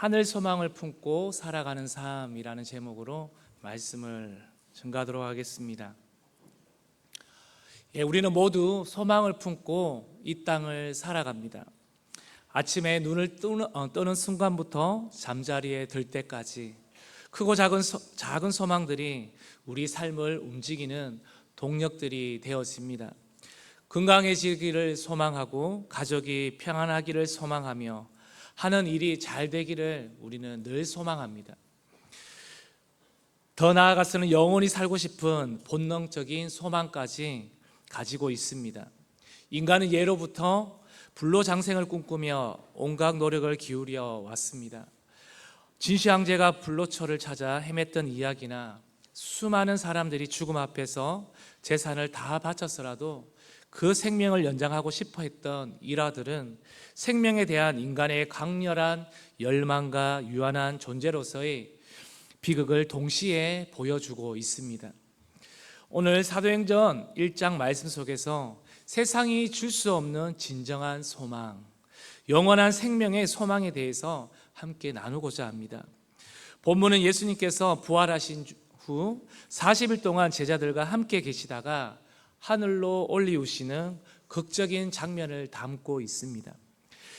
하늘 소망을 품고 살아가는 삶이라는 제목으로 말씀을 전가하도록 하겠습니다. 우리는 모두 소망을 품고 이 땅을 살아갑니다. 아침에 눈을 뜨는 순간부터 잠자리에 들 때까지 크고 작은 소망들이 우리 삶을 움직이는 동력들이 되었습니다. 건강해지기를 소망하고 가족이 평안하기를 소망하며 하는 일이 잘 되기를 우리는 늘 소망합니다. 더 나아가서는 영원히 살고 싶은 본능적인 소망까지 가지고 있습니다. 인간은 예로부터 불로장생을 꿈꾸며 온갖 노력을 기울여 왔습니다. 진시황제가 불로초를 찾아 헤맸던 이야기나 수많은 사람들이 죽음 앞에서 재산을 다 바쳐서라도 그 생명을 연장하고 싶어 했던 일화들은 생명에 대한 인간의 강렬한 열망과 유한한 존재로서의 비극을 동시에 보여주고 있습니다. 오늘 사도행전 1장 말씀 속에서 세상이 줄 수 없는 진정한 소망, 영원한 생명의 소망에 대해서 함께 나누고자 합니다. 본문은 예수님께서 부활하신 후 40일 동안 제자들과 함께 계시다가 하늘로 올리우시는 극적인 장면을 담고 있습니다.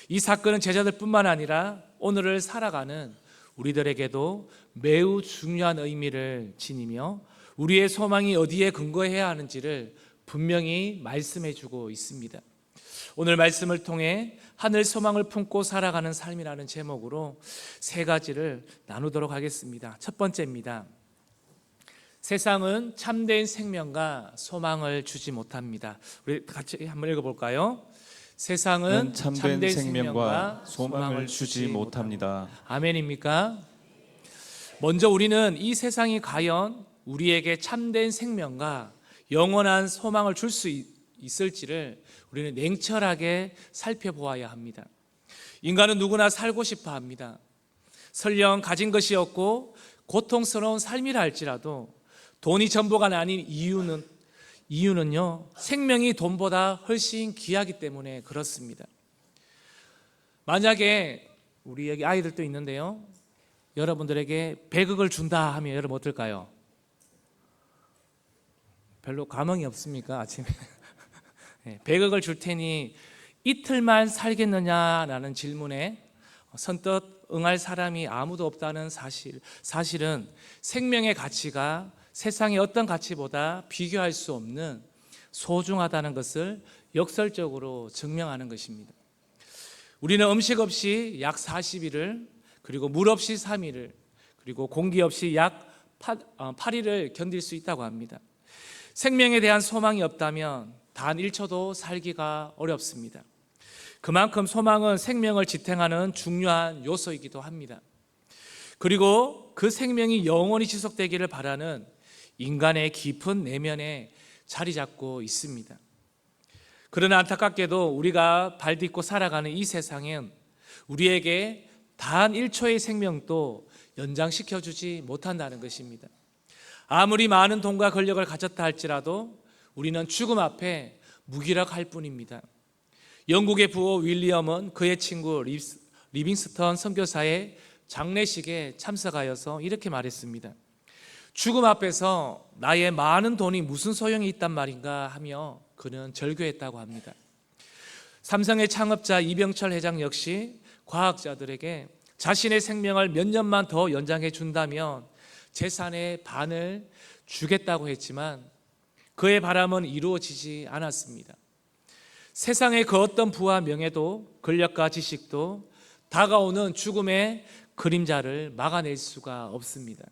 이 사건은 제자들뿐만 아니라 오늘을 살아가는 우리들에게도 매우 중요한 의미를 지니며 우리의 소망이 어디에 근거해야 하는지를 분명히 말씀해주고 있습니다. 오늘 말씀을 통해 하늘 소망을 품고 살아가는 삶이라는 제목으로 세 가지를 나누도록 하겠습니다. 첫 번째입니다. 세상은 참된 생명과 소망을 주지 못합니다. 우리 같이 한번 읽어볼까요? 세상은 참된 생명과 소망을 주지 못합니다. 아멘입니까? 먼저 우리는 이 세상이 과연 우리에게 참된 생명과 영원한 소망을 줄 수 있을지를 우리는 냉철하게 살펴보아야 합니다. 인간은 누구나 살고 싶어 합니다. 설령 가진 것이 없고 고통스러운 삶이라 할지라도 돈이 전부가 아닌 이유는요, 생명이 돈보다 훨씬 귀하기 때문에 그렇습니다. 만약에 우리 여기 아이들도 있는데요, 여러분들에게 100억을 준다 하면 여러분 어떨까요? 별로 감흥이 없습니까? 아침에 100억을 줄 테니 이틀만 살겠느냐라는 질문에 선뜻 응할 사람이 아무도 없다는 사실은 생명의 가치가 세상의 어떤 가치보다 비교할 수 없는 소중하다는 것을 역설적으로 증명하는 것입니다. 우리는 음식 없이 약 40일을, 그리고 물 없이 3일을, 그리고 공기 없이 약 8일을 견딜 수 있다고 합니다. 생명에 대한 소망이 없다면 단 1초도 살기가 어렵습니다. 그만큼 소망은 생명을 지탱하는 중요한 요소이기도 합니다. 그리고 그 생명이 영원히 지속되기를 바라는 인간의 깊은 내면에 자리 잡고 있습니다. 그러나 안타깝게도 우리가 발딛고 살아가는 이 세상엔 우리에게 단 1초의 생명도 연장시켜주지 못한다는 것입니다. 아무리 많은 돈과 권력을 가졌다 할지라도 우리는 죽음 앞에 무기력할 뿐입니다. 영국의 부호 윌리엄은 그의 친구 리빙스턴 선교사의 장례식에 참석하여서 이렇게 말했습니다. 죽음 앞에서 나의 많은 돈이 무슨 소용이 있단 말인가 하며 그는 절규했다고 합니다. 삼성의 창업자 이병철 회장 역시 과학자들에게 자신의 생명을 몇 년만 더 연장해 준다면 재산의 반을 주겠다고 했지만 그의 바람은 이루어지지 않았습니다. 세상의 그 어떤 부와 명예도 권력과 지식도 다가오는 죽음의 그림자를 막아낼 수가 없습니다.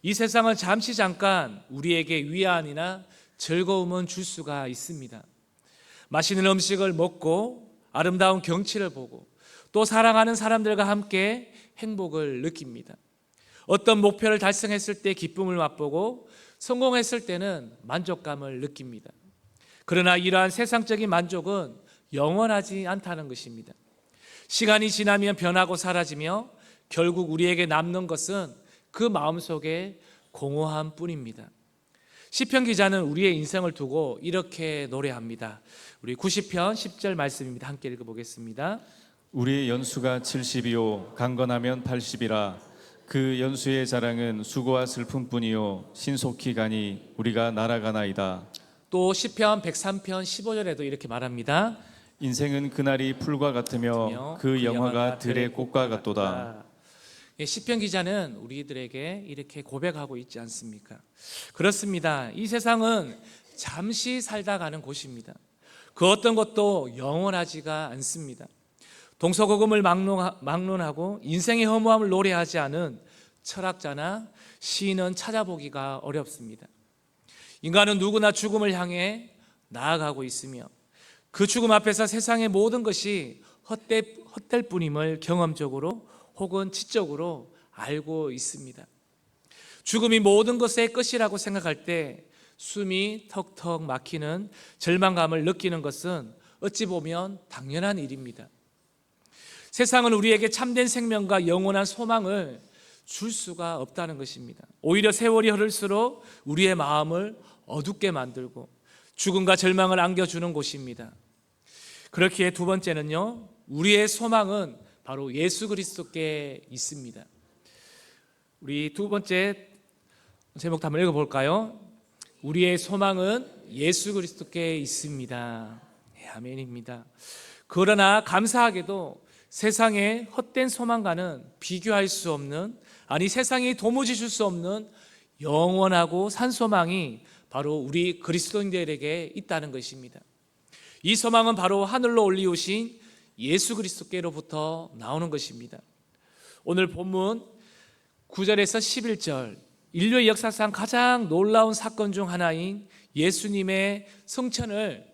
이 세상은 잠깐 우리에게 위안이나 즐거움은 줄 수가 있습니다. 맛있는 음식을 먹고 아름다운 경치를 보고 또 사랑하는 사람들과 함께 행복을 느낍니다. 어떤 목표를 달성했을 때 기쁨을 맛보고 성공했을 때는 만족감을 느낍니다. 그러나 이러한 세상적인 만족은 영원하지 않다는 것입니다. 시간이 지나면 변하고 사라지며 결국 우리에게 남는 것은 그 마음속에 공허함 뿐입니다. 시편 기자는 우리의 인생을 두고 이렇게 노래합니다. 우리 90편 10절 말씀입니다. 함께 읽어보겠습니다. 우리의 연수가 70이요 강건하면 80이라. 그 연수의 자랑은 수고와 슬픔뿐이요 신속히 가니 우리가 날아가나이다. 또 시편 103편 15절에도 이렇게 말합니다. 인생은 그날이 풀과 같으며 그 영화가 들의 꽃과 같도다. 시편 기자는 우리들에게 이렇게 고백하고 있지 않습니까? 그렇습니다. 이 세상은 잠시 살다 가는 곳입니다. 그 어떤 것도 영원하지가 않습니다. 동서고금을 막론하고 인생의 허무함을 노래하지 않은 철학자나 시인은 찾아보기가 어렵습니다. 인간은 누구나 죽음을 향해 나아가고 있으며 그 죽음 앞에서 세상의 모든 것이 헛될 뿐임을 경험적으로 혹은 지적으로 알고 있습니다. 죽음이 모든 것의 끝이라고 생각할 때 숨이 턱턱 막히는 절망감을 느끼는 것은 어찌 보면 당연한 일입니다. 세상은 우리에게 참된 생명과 영원한 소망을 줄 수가 없다는 것입니다. 오히려 세월이 흐를수록 우리의 마음을 어둡게 만들고 죽음과 절망을 안겨주는 곳입니다. 그렇기에 두 번째는요, 우리의 소망은 바로 예수 그리스도께 있습니다. 우리 두 번째 제목도 한번 읽어볼까요? 우리의 소망은 예수 그리스도께 있습니다. 아멘입니다. 그러나 감사하게도 세상의 헛된 소망과는 비교할 수 없는, 아니 세상이 도무지 줄 수 없는 영원하고 산 소망이 바로 우리 그리스도인들에게 있다는 것입니다. 이 소망은 바로 하늘로 올리우신 예수 그리스도께로부터 나오는 것입니다. 오늘 본문 9절에서 11절, 인류의 역사상 가장 놀라운 사건 중 하나인 예수님의 성천을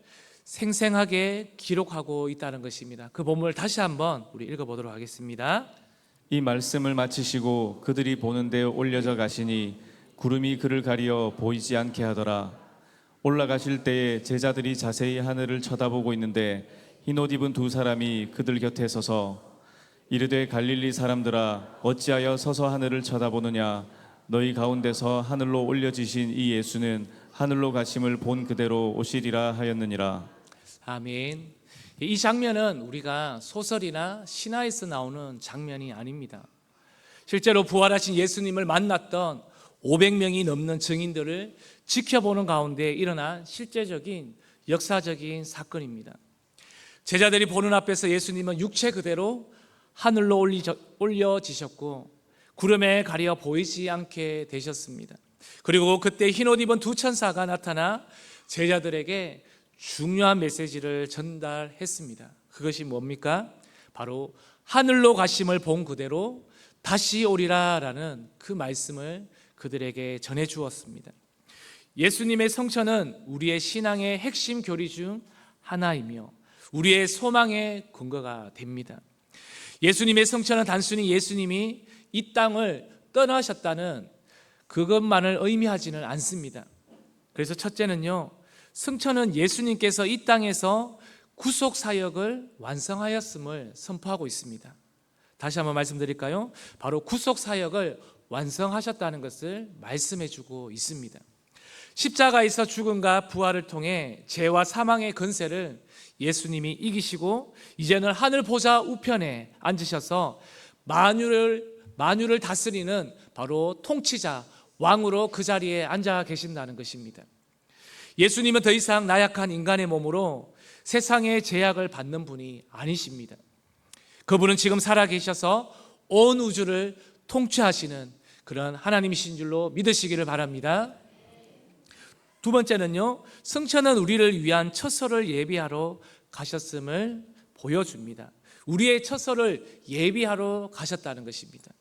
생생하게 기록하고 있다는 것입니다. 그 본문을 다시 한번 우리 읽어보도록 하겠습니다. 이 말씀을 마치시고 그들이 보는 데 올려져 가시니 구름이 그를 가리어 보이지 않게 하더라. 올라가실 때에 제자들이 자세히 하늘을 쳐다보고 있는데 흰옷 입은 두 사람이 그들 곁에 서서 이르되 갈릴리 사람들아 어찌하여 서서 하늘을 쳐다보느냐. 너희 가운데서 하늘로 올려지신 이 예수는 하늘로 가심을 본 그대로 오시리라 하였느니라. 아멘. 이 장면은 우리가 소설이나 신화에서 나오는 장면이 아닙니다. 실제로 부활하신 예수님을 만났던 500명이 넘는 증인들을 지켜보는 가운데 일어난 실제적인 역사적인 사건입니다. 제자들이 보는 앞에서 예수님은 육체 그대로 하늘로 올려지셨고 구름에 가려 보이지 않게 되셨습니다. 그리고 그때 흰옷 입은 두 천사가 나타나 제자들에게 중요한 메시지를 전달했습니다. 그것이 뭡니까? 바로 하늘로 가심을 본 그대로 다시 오리라라는 그 말씀을 그들에게 전해 주었습니다. 예수님의 성천은 우리의 신앙의 핵심 교리 중 하나이며 우리의 소망의 근거가 됩니다. 예수님의 성천은 단순히 예수님이 이 땅을 떠나셨다는 그것만을 의미하지는 않습니다. 그래서 첫째는요, 성천은 예수님께서 이 땅에서 구속 사역을 완성하였음을 선포하고 있습니다. 다시 한번 말씀드릴까요? 바로 구속 사역을 완성하셨다는 것을 말씀해 주고 있습니다. 십자가에서 죽음과 부활을 통해 죄와 사망의 권세를 예수님이 이기시고 이제는 하늘 보좌 우편에 앉으셔서 만유를 다스리는 바로 통치자, 왕으로 그 자리에 앉아 계신다는 것입니다. 예수님은 더 이상 나약한 인간의 몸으로 세상의 제약을 받는 분이 아니십니다. 그분은 지금 살아계셔서 온 우주를 통치하시는 그런 하나님이신 줄로 믿으시기를 바랍니다. 두 번째는요, 성천은 우리를 위한 처소를 예비하러 가셨음을 보여줍니다. 우리의 처소를 예비하러 가셨다는 것입니다.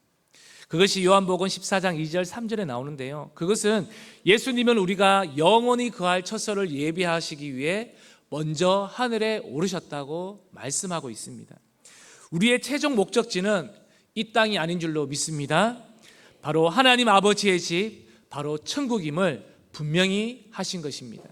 그것이 요한복음 14장 2절 3절에 나오는데요, 그것은 예수님은 우리가 영원히 거할 처소를 예비하시기 위해 먼저 하늘에 오르셨다고 말씀하고 있습니다. 우리의 최종 목적지는 이 땅이 아닌 줄로 믿습니다. 바로 하나님 아버지의 집, 바로 천국임을 분명히 하신 것입니다.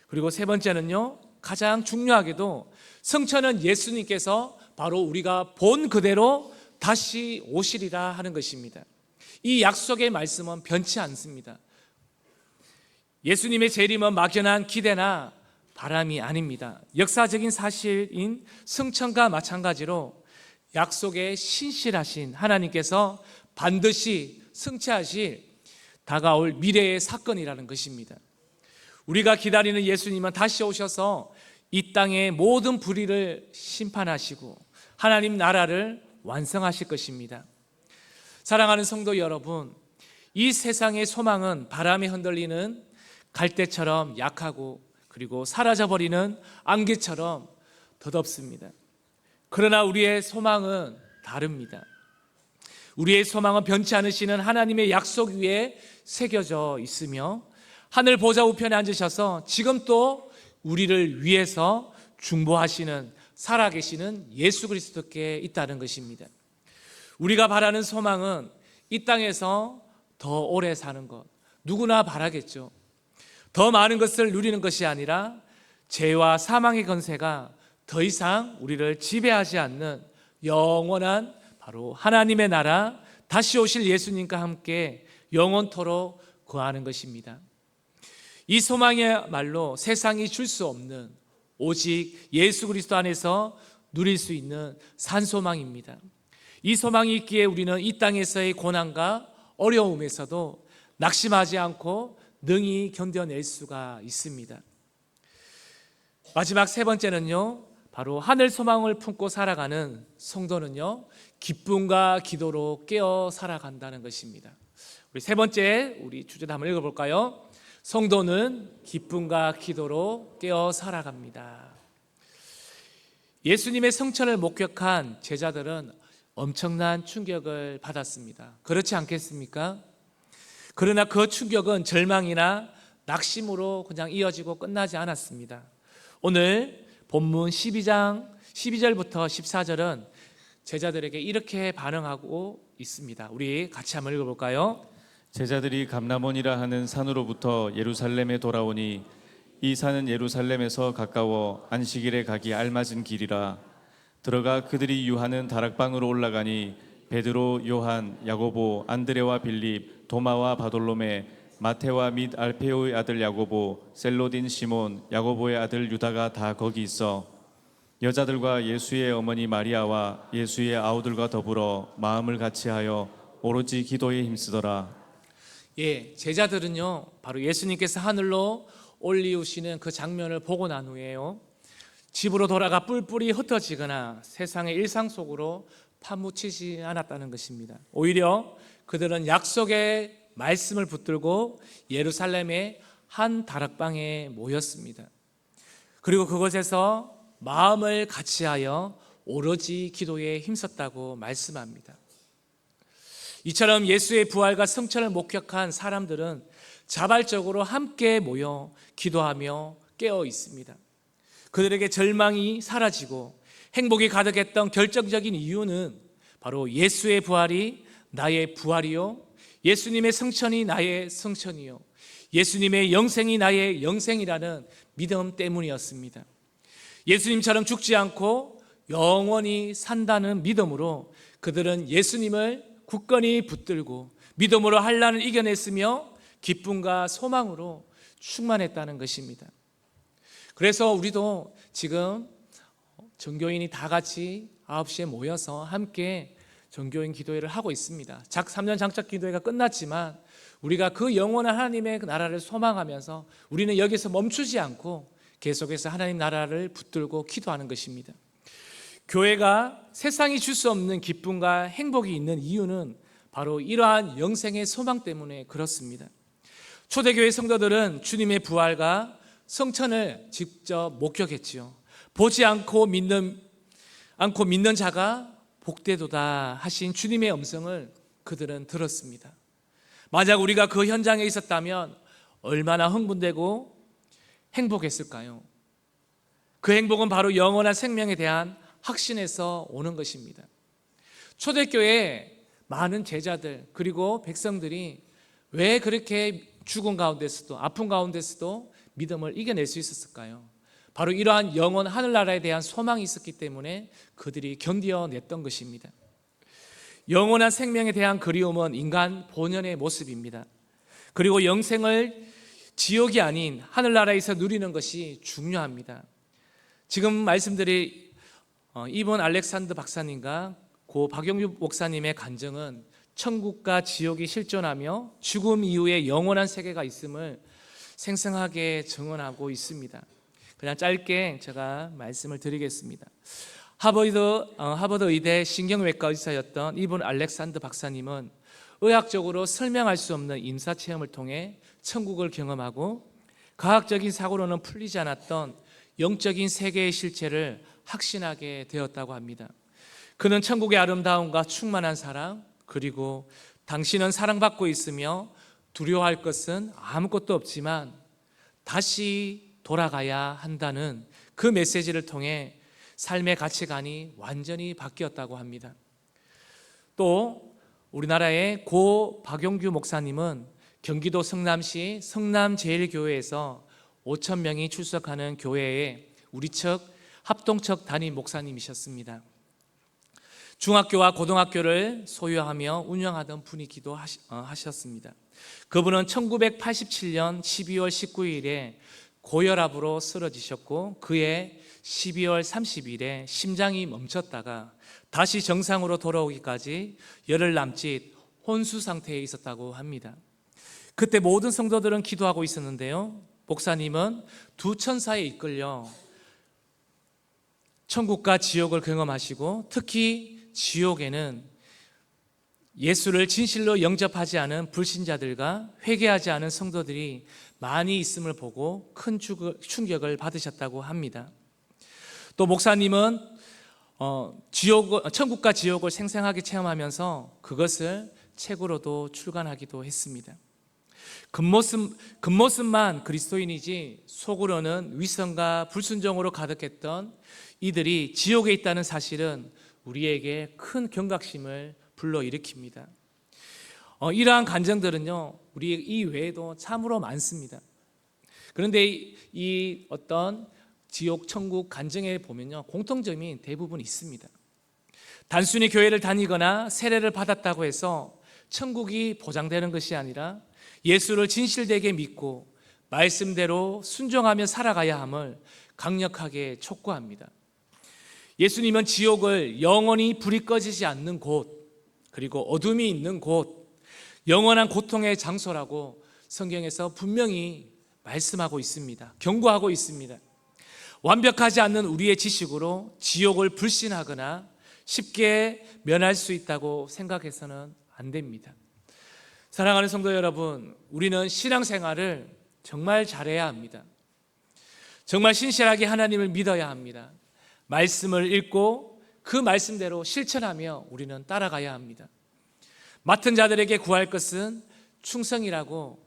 그리고 세 번째는요, 가장 중요하게도 성천은 예수님께서 바로 우리가 본 그대로 다시 오시리라 하는 것입니다. 이 약속의 말씀은 변치 않습니다. 예수님의 재림은 막연한 기대나 바람이 아닙니다. 역사적인 사실인 성천과 마찬가지로 약속에 신실하신 하나님께서 반드시 성취하실 다가올 미래의 사건이라는 것입니다. 우리가 기다리는 예수님은 다시 오셔서 이 땅의 모든 불의를 심판하시고 하나님 나라를 완성하실 것입니다. 사랑하는 성도 여러분, 이 세상의 소망은 바람에 흔들리는 갈대처럼 약하고 그리고 사라져버리는 안개처럼 덧없습니다. 그러나 우리의 소망은 다릅니다. 우리의 소망은 변치 않으시는 하나님의 약속 위에 새겨져 있으며 하늘 보좌 우편에 앉으셔서 지금 또 우리를 위해서 중보하시는 살아계시는 예수 그리스도께 있다는 것입니다. 우리가 바라는 소망은 이 땅에서 더 오래 사는 것, 누구나 바라겠죠. 더 많은 것을 누리는 것이 아니라 죄와 사망의 권세가 더 이상 우리를 지배하지 않는 영원한 바로 하나님의 나라, 다시 오실 예수님과 함께 영원토록 거하는 것입니다. 이 소망이야말로 세상이 줄 수 없는 오직 예수 그리스도 안에서 누릴 수 있는 산소망입니다. 이 소망이 있기에 우리는 이 땅에서의 고난과 어려움에서도 낙심하지 않고 능히 견뎌낼 수가 있습니다. 마지막 세 번째는요, 바로 하늘 소망을 품고 살아가는 성도는요, 기쁨과 기도로 깨어 살아간다는 것입니다. 우리 세 번째 우리 주제도 한번 읽어볼까요? 성도는 기쁨과 기도로 깨어 살아갑니다. 예수님의 성천을 목격한 제자들은 엄청난 충격을 받았습니다. 그렇지 않겠습니까? 그러나 그 충격은 절망이나 낙심으로 그냥 이어지고 끝나지 않았습니다. 오늘 본문 12장 12절부터 14절은 제자들에게 이렇게 반응하고 있습니다. 우리 같이 한번 읽어볼까요? 제자들이 감람원이라 하는 산으로부터 예루살렘에 돌아오니 이 산은 예루살렘에서 가까워 안식일에 가기 알맞은 길이라. 들어가 그들이 유하는 다락방으로 올라가니 베드로, 요한, 야고보, 안드레와 빌립, 도마와 바돌로메, 마테와 및 알페오의 아들 야고보, 셀로딘 시몬, 야고보의 아들 유다가 다 거기 있어 여자들과 예수의 어머니 마리아와 예수의 아우들과 더불어 마음을 같이하여 오로지 기도에 힘쓰더라. 예, 제자들은요, 바로 예수님께서 하늘로 올리우시는 그 장면을 보고 난 후에요, 집으로 돌아가 뿔뿔이 흩어지거나 세상의 일상 속으로 파묻히지 않았다는 것입니다. 오히려 그들은 약속의 말씀을 붙들고 예루살렘의 한 다락방에 모였습니다. 그리고 그곳에서 마음을 같이하여 오로지 기도에 힘썼다고 말씀합니다. 이처럼 예수의 부활과 성천을 목격한 사람들은 자발적으로 함께 모여 기도하며 깨어 있습니다. 그들에게 절망이 사라지고 행복이 가득했던 결정적인 이유는 바로 예수의 부활이 나의 부활이요, 예수님의 성천이 나의 성천이요, 예수님의 영생이 나의 영생이라는 믿음 때문이었습니다. 예수님처럼 죽지 않고 영원히 산다는 믿음으로 그들은 예수님을 굳건히 붙들고 믿음으로 환난을 이겨냈으며 기쁨과 소망으로 충만했다는 것입니다. 그래서 우리도 지금 전교인이 다 같이 9시에 모여서 함께 전교인 기도회를 하고 있습니다. 3년 장착 기도회가 끝났지만 우리가 그 영원한 하나님의 나라를 소망하면서 우리는 여기서 멈추지 않고 계속해서 하나님 나라를 붙들고 기도하는 것입니다. 교회가 세상이 줄 수 없는 기쁨과 행복이 있는 이유는 바로 이러한 영생의 소망 때문에 그렇습니다. 초대교회 성도들은 주님의 부활과 성천을 직접 목격했지요. 보지 않고 믿는 자가 복되도다 하신 주님의 음성을 그들은 들었습니다. 만약 우리가 그 현장에 있었다면 얼마나 흥분되고 행복했을까요? 그 행복은 바로 영원한 생명에 대한 확신에서 오는 것입니다. 초대교회에 많은 제자들 그리고 백성들이 왜 그렇게 죽은 가운데서도 아픈 가운데서도 믿음을 이겨낼 수 있었을까요? 바로 이러한 영원 하늘나라에 대한 소망이 있었기 때문에 그들이 견뎌냈던 것입니다. 영원한 생명에 대한 그리움은 인간 본연의 모습입니다. 그리고 영생을 지옥이 아닌 하늘나라에서 누리는 것이 중요합니다. 지금 말씀드린 이본 알렉산더 박사님과 고 박용규 목사님의 간증은 천국과 지옥이 실존하며 죽음 이후에 영원한 세계가 있음을 생생하게 증언하고 있습니다. 그냥 짧게 제가 말씀을 드리겠습니다. 하버드 의대 신경외과 의사였던 이본 알렉산더 박사님은 의학적으로 설명할 수 없는 임사체험을 통해 천국을 경험하고 과학적인 사고로는 풀리지 않았던 영적인 세계의 실체를 확신하게 되었다고 합니다. 그는 천국의 아름다움과 충만한 사랑, 그리고 당신은 사랑받고 있으며 두려워할 것은 아무것도 없지만 다시 돌아가야 한다는 그 메시지를 통해 삶의 가치관이 완전히 바뀌었다고 합니다. 또 우리나라의 고 박용규 목사님은 경기도 성남시 성남제일교회에서 5천 명이 출석하는 교회의 우리 측 합동측 담임 목사님이셨습니다. 중학교와 고등학교를 소유하며 운영하던 분이기도 하셨습니다. 그분은 1987년 12월 19일에 고혈압으로 쓰러지셨고 그해 12월 30일에 심장이 멈췄다가 다시 정상으로 돌아오기까지 열흘 남짓 혼수 상태에 있었다고 합니다. 그때 모든 성도들은 기도하고 있었는데요, 목사님은 두 천사에 이끌려 천국과 지옥을 경험하시고 특히 지옥에는 예수를 진실로 영접하지 않은 불신자들과 회개하지 않은 성도들이 많이 있음을 보고 큰 충격을 받으셨다고 합니다. 또 목사님은 천국과 지옥을 생생하게 체험하면서 그것을 책으로도 출간하기도 했습니다. 겉모습만 그리스도인이지 속으로는 위선과 불순종으로 가득했던 이들이 지옥에 있다는 사실은 우리에게 큰 경각심을 불러일으킵니다. 이러한 간증들은요, 우리 이 외에도 참으로 많습니다. 그런데 이 어떤 지옥, 천국 간증에 보면요, 공통점이 대부분 있습니다. 단순히 교회를 다니거나 세례를 받았다고 해서 천국이 보장되는 것이 아니라 예수를 진실되게 믿고 말씀대로 순종하며 살아가야 함을 강력하게 촉구합니다. 예수님은 지옥을 영원히 불이 꺼지지 않는 곳, 그리고 어둠이 있는 곳, 영원한 고통의 장소라고 성경에서 분명히 말씀하고 있습니다. 경고하고 있습니다. 완벽하지 않는 우리의 지식으로 지옥을 불신하거나 쉽게 면할 수 있다고 생각해서는 안 됩니다. 사랑하는 성도 여러분, 우리는 신앙생활을 정말 잘해야 합니다. 정말 신실하게 하나님을 믿어야 합니다. 말씀을 읽고 그 말씀대로 실천하며 우리는 따라가야 합니다. 맡은 자들에게 구할 것은 충성이라고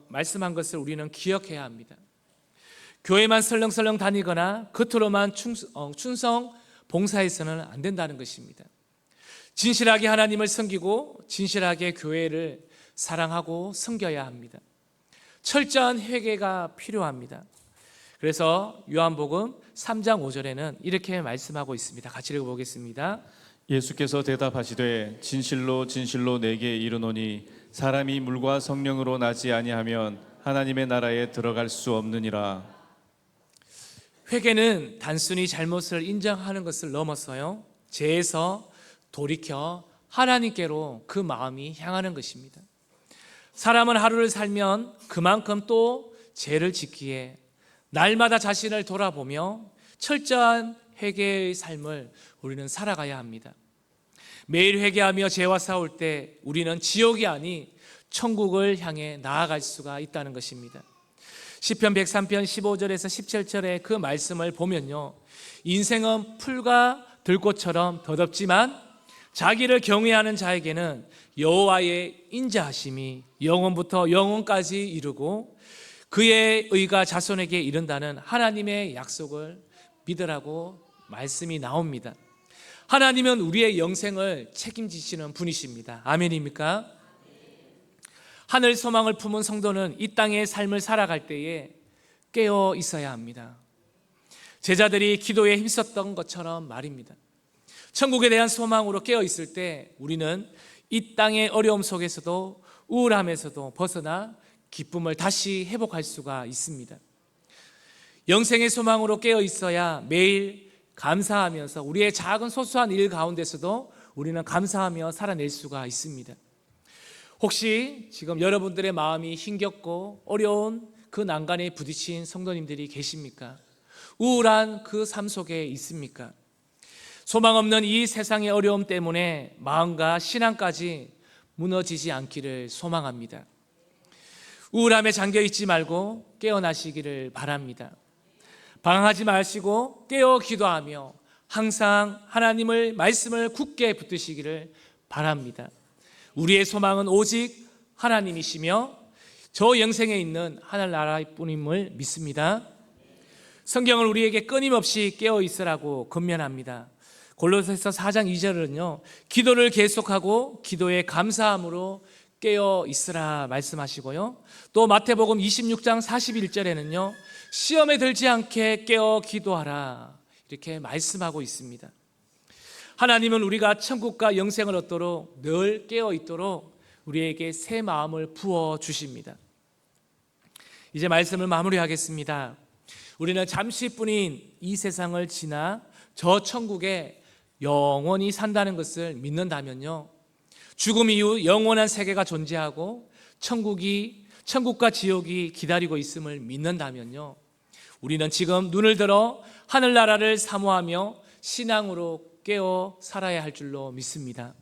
말씀한 것을 우리는 기억해야 합니다. 교회만 설렁설렁 다니거나 겉으로만 충성 봉사해서는 안 된다는 것입니다. 진실하게 하나님을 섬기고 진실하게 교회를 사랑하고 섬겨야 합니다. 철저한 회개가 필요합니다. 그래서 요한복음 3장 5절에는 이렇게 말씀하고 있습니다. 같이 읽어보겠습니다. 예수께서 대답하시되 진실로 진실로 내게 이르노니 사람이 물과 성령으로 나지 아니하면 하나님의 나라에 들어갈 수 없느니라. 회개는 단순히 잘못을 인정하는 것을 넘어서요, 죄에서 돌이켜 하나님께로 그 마음이 향하는 것입니다. 사람은 하루를 살면 그만큼 또 죄를 짓기에 날마다 자신을 돌아보며 철저한 회개의 삶을 우리는 살아가야 합니다. 매일 회개하며 죄와 싸울 때 우리는 지옥이 아닌 천국을 향해 나아갈 수가 있다는 것입니다. 시편 103편 15절에서 17절의 그 말씀을 보면요, 인생은 풀과 들꽃처럼 더덥지만 자기를 경외하는 자에게는 여호와의 인자하심이 영원부터 영원까지 이르고 그의 의가 자손에게 이른다는 하나님의 약속을 믿으라고 말씀이 나옵니다. 하나님은 우리의 영생을 책임지시는 분이십니다. 아멘입니까? 하늘 소망을 품은 성도는 이 땅의 삶을 살아갈 때에 깨어 있어야 합니다. 제자들이 기도에 힘썼던 것처럼 말입니다. 천국에 대한 소망으로 깨어 있을 때 우리는 이 땅의 어려움 속에서도 우울함에서도 벗어나 기쁨을 다시 회복할 수가 있습니다. 영생의 소망으로 깨어 있어야 매일 감사하면서 우리의 작은 소소한 일 가운데서도 우리는 감사하며 살아낼 수가 있습니다. 혹시 지금 여러분들의 마음이 힘겹고 어려운 그 난간에 부딪힌 성도님들이 계십니까? 우울한 그 삶 속에 있습니까? 소망 없는 이 세상의 어려움 때문에 마음과 신앙까지 무너지지 않기를 소망합니다. 우울함에 잠겨 있지 말고 깨어나시기를 바랍니다. 방황하지 마시고 깨어 기도하며 항상 하나님의 말씀을 굳게 붙드시기를 바랍니다. 우리의 소망은 오직 하나님이시며 저 영생에 있는 하늘나라의 뿐임을 믿습니다. 성경은 우리에게 끊임없이 깨어 있으라고 권면합니다. 골로새서 4장 2절은요, 기도를 계속하고 기도에 감사함으로 깨어 있으라 말씀하시고요, 또 마태복음 26장 41절에는요 시험에 들지 않게 깨어 기도하라 이렇게 말씀하고 있습니다. 하나님은 우리가 천국과 영생을 얻도록 늘 깨어 있도록 우리에게 새 마음을 부어 주십니다. 이제 말씀을 마무리하겠습니다. 우리는 잠시뿐인 이 세상을 지나 저 천국에 영원히 산다는 것을 믿는다면요, 죽음 이후 영원한 세계가 존재하고 천국과 지옥이 기다리고 있음을 믿는다면요, 우리는 지금 눈을 들어 하늘나라를 사모하며 신앙으로 깨어 살아야 할 줄로 믿습니다.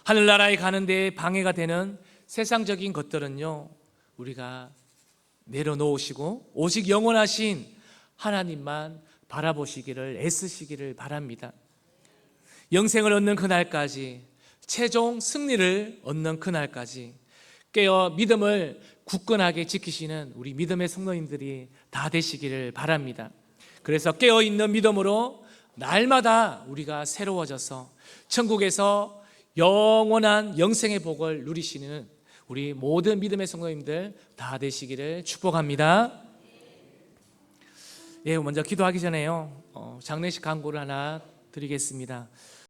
하늘나라에 가는 데 방해가 되는 세상적인 것들은요, 우리가 내려놓으시고 오직 영원하신 하나님만 바라보시기를 애쓰시기를 바랍니다. 영생을 얻는 그날까지, 최종 승리를 얻는 그날까지 깨어 믿음을 굳건하게 지키시는 우리 믿음의 성도님들이 다 되시기를 바랍니다. 그래서 깨어있는 믿음으로 날마다 우리가 새로워져서 천국에서 영원한 영생의 복을 누리시는 우리 모든 믿음의 성도님들 다 되시기를 축복합니다. 먼저 기도하기 전에요, 장례식 광고를 하나 드리겠습니다.